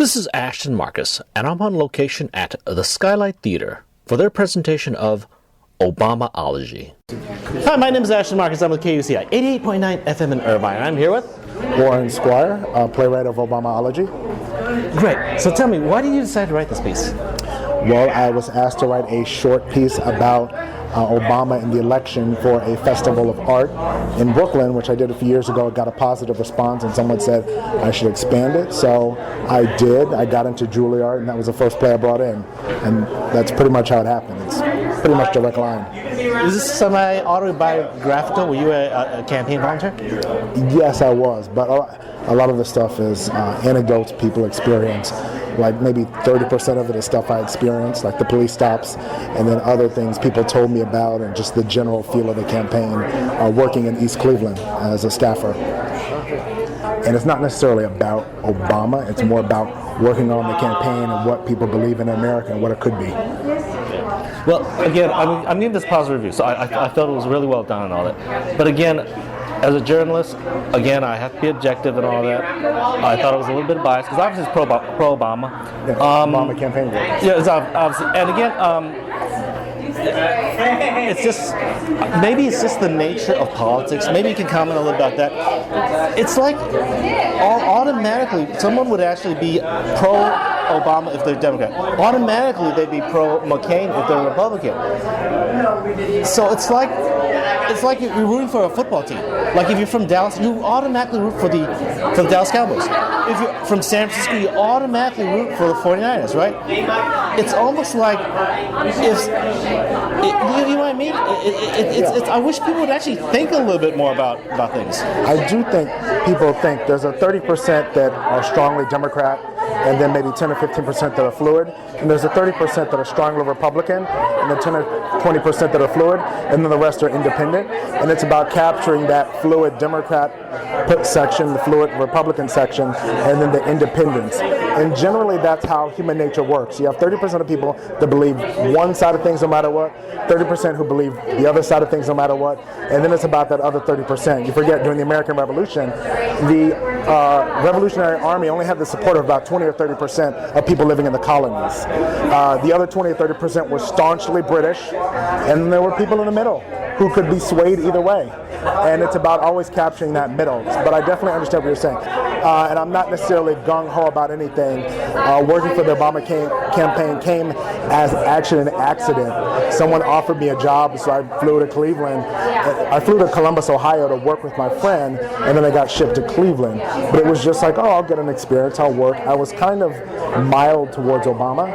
This is Ashton Marcus, and I'm on location at the Skylight Theater for their presentation of Obamaology. Hi, my name is Ashton Marcus. I'm with KUCI 88.9 FM in Irvine. I'm here with Warren Squire, playwright of Obamaology. Great. So tell me, why did you decide to write this piece? Well, I was asked to write a short piece about Obama and the election for a festival of art in Brooklyn, which I did a few years ago. It got a positive response, and someone said I should expand it. So I did. I got into Juilliard, and that was the first play I brought in. And that's pretty much how it happened. It's pretty much direct line. Is this semi-autobiographical? Were you a campaign volunteer? Yes, I was. But a lot of the stuff is anecdotes people experience. Like maybe 30% of it is stuff I experienced, like the police stops, and then other things people told me about, and just the general feel of the campaign working in East Cleveland as a staffer. And it's not necessarily about Obama, it's more about working on the campaign and what people believe in America and what it could be. Well, again, I'm giving this positive review, so I felt it was really well done and all that. But again, as a journalist, again, I have to be objective and all that. I thought it was a little bit biased, because obviously it's pro-Obama. Yeah, Obama campaign work. Yeah, it's obviously. And again, it's just, maybe it's just the nature of politics. Maybe you can comment a little about that. It's like automatically someone would actually be pro-Obama if they're Democrat. Automatically they'd be pro-McCain if they're Republican. So it's like you're rooting for a football team. Like if you're from Dallas, you automatically root for the Dallas Cowboys. If you're from San Francisco, you automatically root for the 49ers, right? It's almost like you know what I mean? I wish people would actually think a little bit more about things. I do think people think there's a 30% that are strongly Democrat, and then maybe 10 or 15% that are fluid, and there's a 30% that are strongly Republican, and then 10 or 20% that are fluid, and then the rest are independent. And it's about capturing that fluid Democrat section, the fluid Republican section, and then the independents. And generally that's how human nature works. You have 30% of people that believe one side of things no matter what, 30% who believe the other side of things no matter what, and then it's about that other 30%. You forget during the American Revolution, the Revolutionary Army only had the support of about 20 or 30% of people living in the colonies. The other 20 or 30% were staunchly British, and there were people in the middle who could be swayed either way. And it's about always capturing that middle. But I definitely understand what you're saying. And I'm not necessarily gung-ho about anything. Working for the Obama campaign came as actually an accident. Someone offered me a job, so I flew to Cleveland. I flew to Columbus, Ohio to work with my friend, and then I got shipped to Cleveland. But it was just like, oh, I'll get an experience, I'll work. I was kind of mild towards Obama.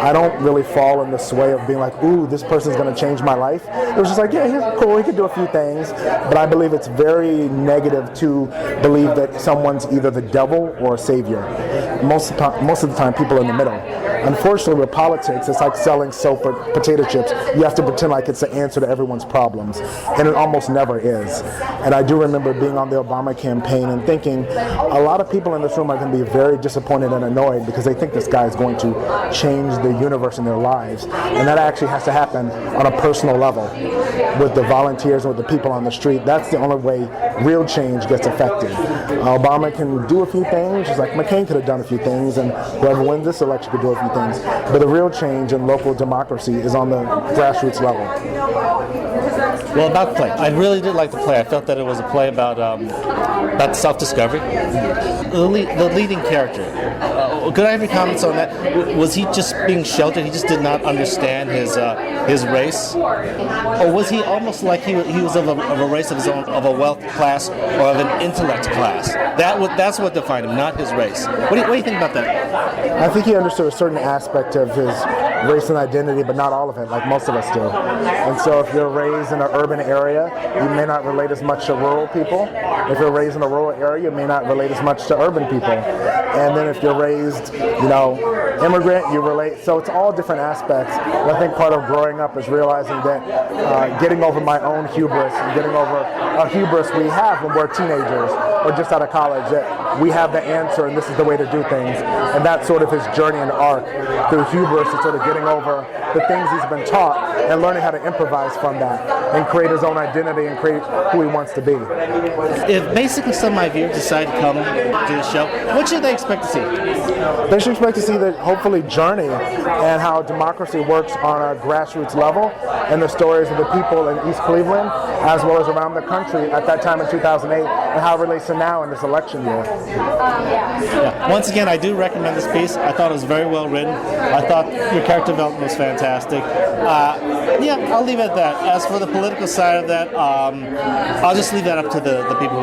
I don't really fall in the sway of being like, ooh, this person's going to change my life. It was just like, yeah, he's cool, he can do a few things. But I believe it's very negative to believe that someone's either the devil or a savior. Most of the time, people are in the middle. Unfortunately, with politics, it's like selling soap or potato chips. You have to pretend like it's the answer to everyone's problems, and it almost never is. And I do remember being on the Obama campaign and thinking, a lot of people in this room are going to be very disappointed and annoyed because they think this guy is going to change the universe in their lives. And that actually has to happen on a personal level with the volunteers or with the people on the street. That's the only way real change gets affected. Obama can do a few things, just like McCain could have done a few things, and whoever wins this election could do a few things. But the real change in local democracy is on the grassroots level. Well, about the play, I really did like the play. I felt that it was a play about self-discovery. The leading character. Could I have your comments on that? Was he just being sheltered? He just did not understand his race, or was he almost like he was of a race of his own, of a wealth class or of an intellect class? That's what defined him, not his race. What do you think about that? I think he understood a certain aspect of his race and identity, but not all of it, like most of us do. And so if you're raised in an urban area, you may not relate as much to rural people. If you're raised in a rural area, you may not relate as much to urban people. And then if you're raised, immigrant, you relate. So it's all different aspects. And I think part of growing up is realizing that getting over my own hubris and getting over a hubris we have when we're teenagers or just out of college, that we have the answer and this is the way to do things. And that's sort of his journey and arc through hubris, is sort of getting over the things he's been taught and learning how to improvise from that and create his own identity and create who he wants to be. If basically some of my viewers decide to come to the show, what should they expect to see? They should expect to see the hopefully journey and how democracy works on a grassroots level, and the stories of the people in East Cleveland as well as around the country at that time in 2008 and how it relates to now in this election year. Yeah. Once again, I do recommend this piece. I thought it was very well written. I thought your character development was fantastic. Yeah, I'll leave it at that. As for the political side of that, I'll just leave that up to the people who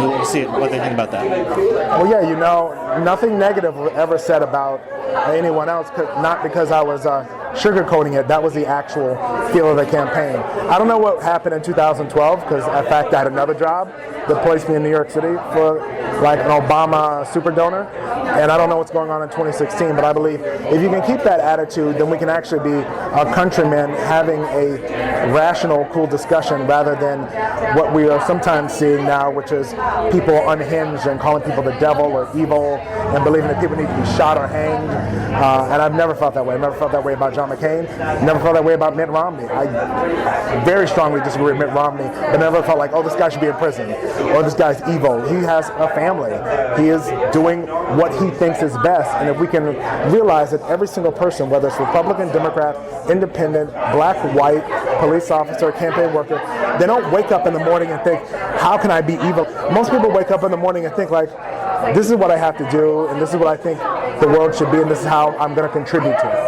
will see it, what they think about that. Well, yeah, you know, nothing negative was ever said about anyone else, not because I was sugarcoating it. That was the actual feel of the campaign. I don't know what happened in 2012 because, in fact, I had another job that placed me in New York City for like an Obama super donor, and I don't know what's going on in 2016, but I believe if you can keep that attitude, then we can actually be a countrymen having a rational, cool discussion rather than what we are sometimes seeing now, which is people unhinged and calling people the devil or evil and believing that people need to be shot or hanged. And I've never felt that way. I've never felt that way about John McCain. Never felt that way about Mitt Romney. I very strongly disagree with Mitt Romney, but never felt like, oh, this guy should be in prison or this guy's evil. He has a family. He is doing what he thinks is best. And if we can realize that every single person, whether it's Republican, Democrat, independent, black, white, police officer, campaign worker, they don't wake up in the morning and think, how can I be evil? Most people wake up in the morning and think like, this is what I have to do, and this is what I think the world should be, and this is how I'm going to contribute to it.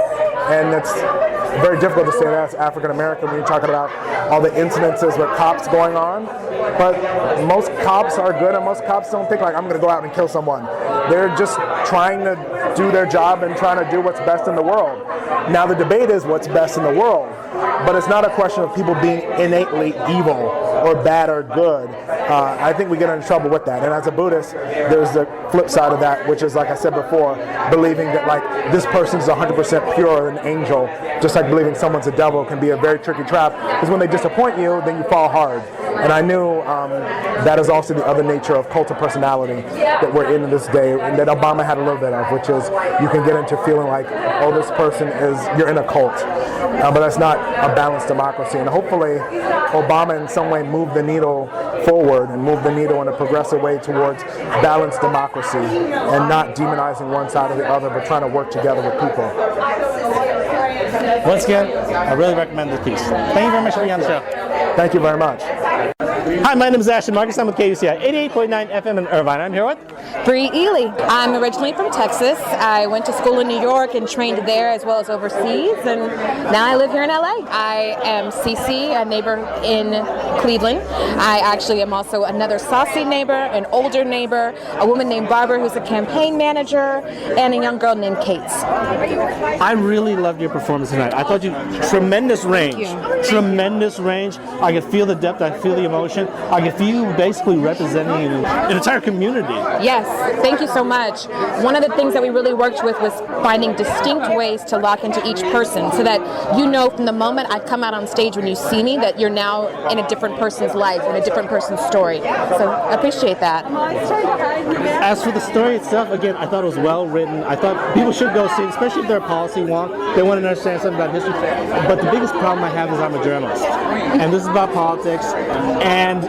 And it's very difficult to say that as African American when you're talking about all the incidences with cops going on. But most cops are good, and most cops don't think like, I'm going to go out and kill someone. They're just trying to do their job and trying to do what's best in the world. Now the debate is what's best in the world, but it's not a question of people being innately evil or bad or good. I think we get into trouble with that. And as a Buddhist, there's the flip side of that, which is, like I said before, believing that like this person's 100% pure and an angel, just like believing someone's a devil can be a very tricky trap, because when they disappoint you, then you fall hard. And I knew that is also the other nature of cult of personality that we're in this day, and that Obama had a little bit of, which is you can get into feeling like, oh, this person is, you're in a cult. But that's not a balanced democracy. And hopefully Obama in some way moved the needle forward and moved the needle in a progressive way towards balanced democracy and not demonizing one side or the other, but trying to work together with people. Once again, I really recommend this piece. Thank you very much for being on the show. Thank you very much. Hi, my name is Ashton Marcus. I'm with KUCI 88.9 FM in Irvine. I'm here with Bree Ely. I'm originally from Texas. I went to school in New York and trained there as well as overseas, and now I live here in LA. I am Cece, a neighbor in Cleveland. I actually am also another saucy neighbor, an older neighbor, a woman named Barbara who's a campaign manager, and a young girl named Kate. I really loved your performance tonight. I thought you tremendous range. Tremendous range. I could feel the depth, I feel the emotion. I could feel you basically representing an entire community. Yes, thank you so much. One of the things that we really worked with was finding distinct ways to lock into each person so that you know from the moment I come out on stage when you see me that you're now in a different person's life, in a different person's story. So I appreciate that. As for the story itself, again, I thought it was well written. I thought people should go see it, especially if they're a policy wonk. They want to understand something about history. But the biggest problem I have is I'm a journalist. And this is about politics. And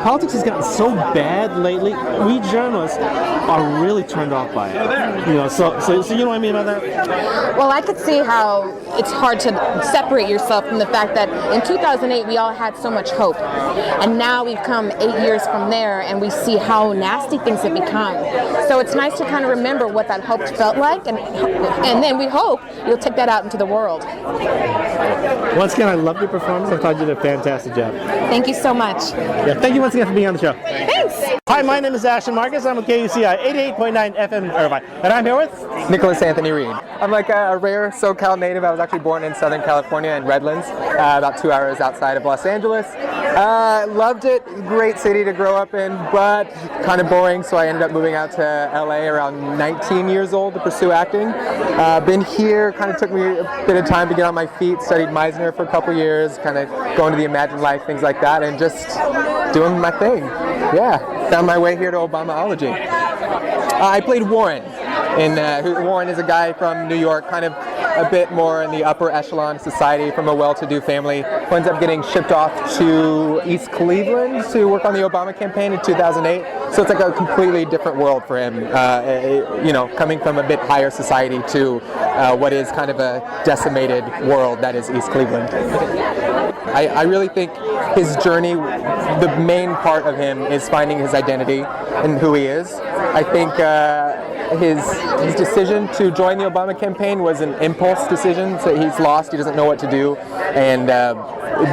politics has gotten so bad lately. We journalists are really turned off by it. You know, so you know what I mean about that? Well, I could see how it's hard to separate yourself from the fact that in 2008 we all had so much hope, and now we've come 8 years from there and we see how nasty things have become. So it's nice to kind of remember what that hope felt like, and then we hope you'll take that out into the world. Once again, I loved your performance. I thought you did a fantastic job. Thank you so much. Yeah, thank you once again for being on the show. Thanks. Hi, my name is Ashton Marcus. I'm with KUCI 88.9 FM in Irvine. And I'm here with Nicholas Anthony Reed. I'm like a rare SoCal native. I was actually born in Southern California in Redlands, about 2 hours outside of Los Angeles. Loved it. Great city to grow up in, but kind of boring, so I ended up moving out to LA around 19 years old to pursue acting. Been here, kind of took me a bit of time to get on my feet, studied Meisner for a couple years, kind of going to the Imagine Life, things like that, and just doing my thing. Yeah, found my way here to Obamaology. I played Warren. Warren is a guy from New York, kind of a bit more in the upper echelon society from a well-to-do family, who ends up getting shipped off to East Cleveland to work on the Obama campaign in 2008. So it's like a completely different world for him, coming from a bit higher society to what is kind of a decimated world that is East Cleveland. I really think his journey, the main part of him is finding his identity and who he is. I think his decision to join the Obama campaign was an impulse decision. So he's lost, he doesn't know what to do, and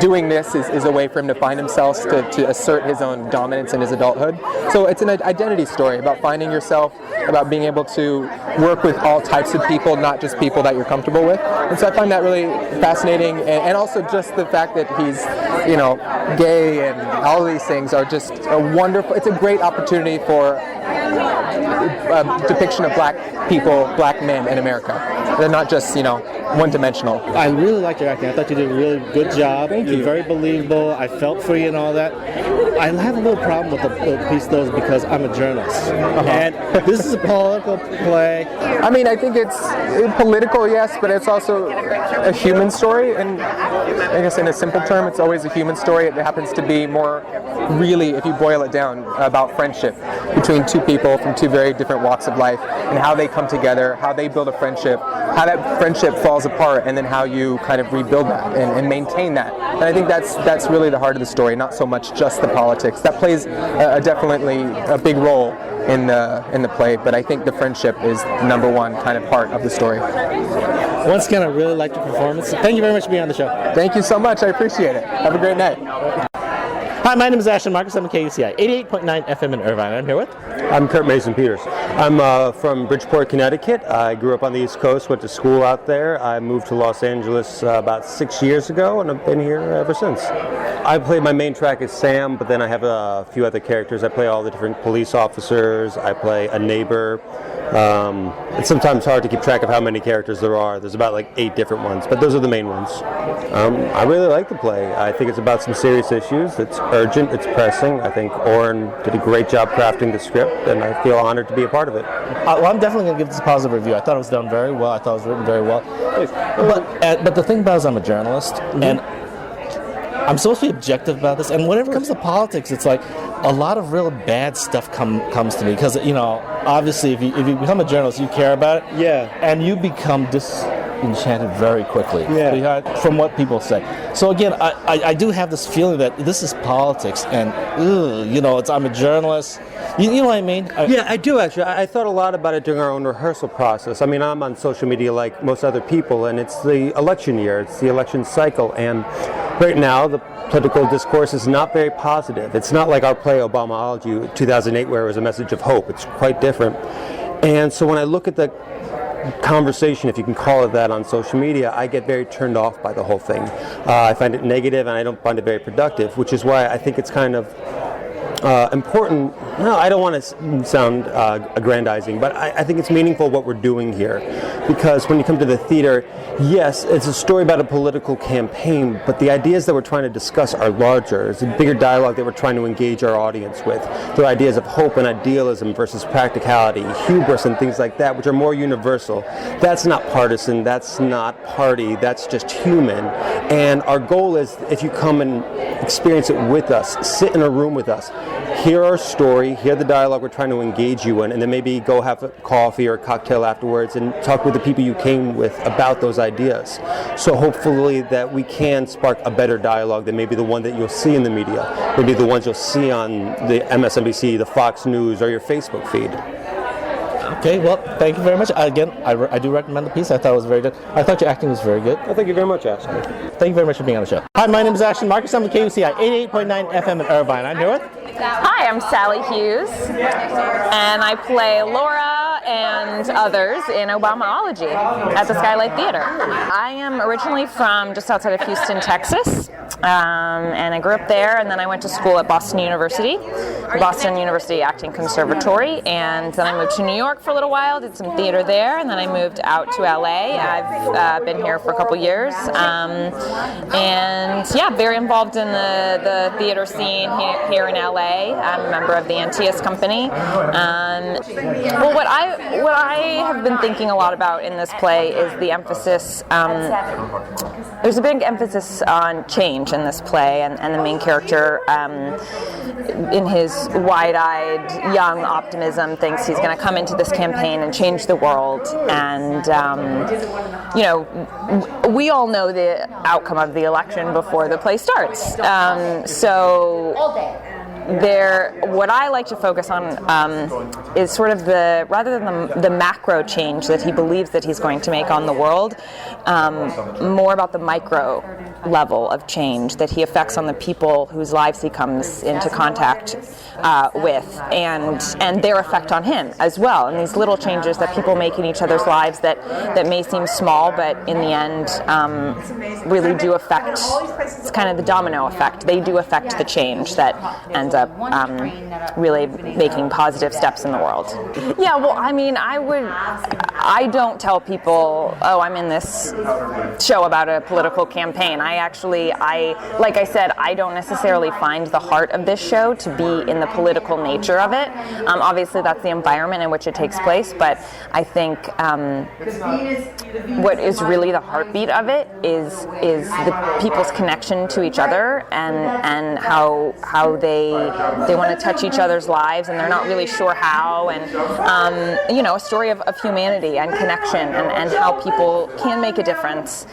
doing this is a way for him to find himself, to assert his own dominance in his adulthood. So it's an identity story about finding yourself, about being able to work with all types of people, not just people that you're comfortable with. And so I find that really fascinating, and also just the fact that he's, gay and all of these things are just it's a great opportunity for a depiction of black people, black men in America. They're not just, one-dimensional. I really liked your acting. I thought you did a really good job. Thank you. You're very believable. I felt for you and all that. I have a little problem with the piece, though, because I'm a journalist. And this is a political play. I mean, I think it's political, yes, but it's also a human story. And I guess in a simple term, it's always a human story. It happens to be more really, if you boil it down, about friendship between two people from two very different walks of life and how they come together, how they build a friendship, how that friendship falls apart, and then how you kind of rebuild that and maintain that. And I think that's really the heart of the story, not so much just the politics. That plays definitely a big role in the play, but I think the friendship is the number one kind of part of the story. Once again, I really liked your performance. Thank you very much for being on the show. Thank you so much. I appreciate it. Have a great night. Hi, my name is Ashton Marcus. I'm at KUCI 88.9 FM in Irvine. I'm here with... I'm Kurt Mason Peters. I'm from Bridgeport, Connecticut. I grew up on the East Coast, went to school out there. I moved to Los Angeles about 6 years ago, and I've been here ever since. I play, my main track is Sam, but then I have a few other characters. I play all the different police officers. I play a neighbor. It's sometimes hard to keep track of how many characters there are. There's about like 8 different ones, but those are the main ones. I really like the play. I think it's about some serious issues. It's urgent, it's pressing. I think Oren did a great job crafting the script, and I feel honored to be a part of it. Well, I'm definitely going to give this a positive review. I thought it was done very well. I thought it was written very well. But the thing about it is I'm a journalist, and I'm supposed to be objective about this, and whenever it comes to politics, it's like a lot of real bad stuff comes to me, because obviously if you become a journalist, you care about it, and you become disenchanted very quickly from what people say. So again, I do have this feeling that this is politics, and I'm a journalist. You know what I mean? Yeah, I do actually. I thought a lot about it during our own rehearsal process. I mean, I'm on social media like most other people, and it's the election year, it's the election cycle, and right now the political discourse is not very positive. It's not like our play Obamaology 2008 where it was a message of hope. It's quite different. And so when I look at the conversation, if you can call it that, on social media, I get very turned off by the whole thing. I find it negative, and I don't find it very productive, which is why I think it's kind of important. No, I don't want to sound aggrandizing, but I think it's meaningful what we're doing here, because when you come to the theater, yes, it's a story about a political campaign, but the ideas that we're trying to discuss are larger. It's a bigger dialogue that we're trying to engage our audience with. They're ideas of hope and idealism versus practicality, hubris and things like that, which are more universal. That's not partisan, that's not party, that's just human. And our goal is, if you come and experience it with us, sit in a room with us, hear our story, hear the dialogue we're trying to engage you in, and then maybe go have a coffee or a cocktail afterwards and talk with the people you came with about those ideas. So hopefully that we can spark a better dialogue than maybe the one that you'll see in the media, maybe the ones you'll see on the MSNBC, the Fox News, or your Facebook feed. Okay, well, thank you very much. Again, I do recommend the piece. I thought it was very good. I thought your acting was very good. Well, thank you very much, Ashton. Thank you very much for being on the show. Hi, my name is Ashton Marcus. I'm with KUCI 88.9 FM in Irvine. I'm here with... Hi, I'm Sally Hughes, and I play Laura and others in Obamaology at the Skylight Theater. I am originally from just outside of Houston, Texas, and I grew up there, and then I went to school at Boston University Acting Conservatory, and then I moved to New York for a little while, did some theater there, and then I moved out to LA. I've been here for a couple years, and yeah, very involved in the theater scene here in LA. I'm a member of the Antaeus Company, Well, what I have been thinking a lot about in this play is the emphasis. There's a big emphasis on change in this play, and the main character, in his wide-eyed young optimism, thinks he's going to come into this campaign and change the world. And we all know the outcome of the election before the play starts. What I like to focus on is sort of rather than the macro change that he believes that he's going to make on the world, more about the micro level of change that he affects on the people whose lives he comes into contact with, and their effect on him as well. And these little changes that people make in each other's lives that may seem small, but in the end really do affect. It's kind of the domino effect. They do affect the change that ends up really making positive steps in the world. Yeah, well, I mean, I don't tell people, oh, I'm in this show about a political campaign. Like I said, I don't necessarily find the heart of this show to be in the political nature of it. Obviously, that's the environment in which it takes place, but I think what is really the heartbeat of it is the people's connection to each other, and how they want to touch each other's lives, and they're not really sure how, and a story of humanity and connection, and how people can make a difference,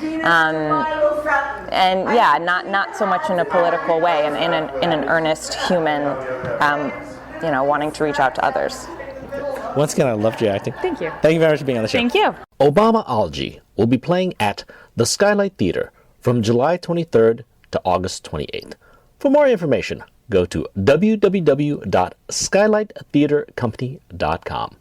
and yeah, not so much in a political way, and in an earnest human, wanting to reach out to others. Once again, I loved your acting. Thank you. Thank you very much for being on the show. Thank you. Obamaology will be playing at the Skylight Theater from July 23rd to August 28th. For more information, go to www.skylighttheatercompany.com.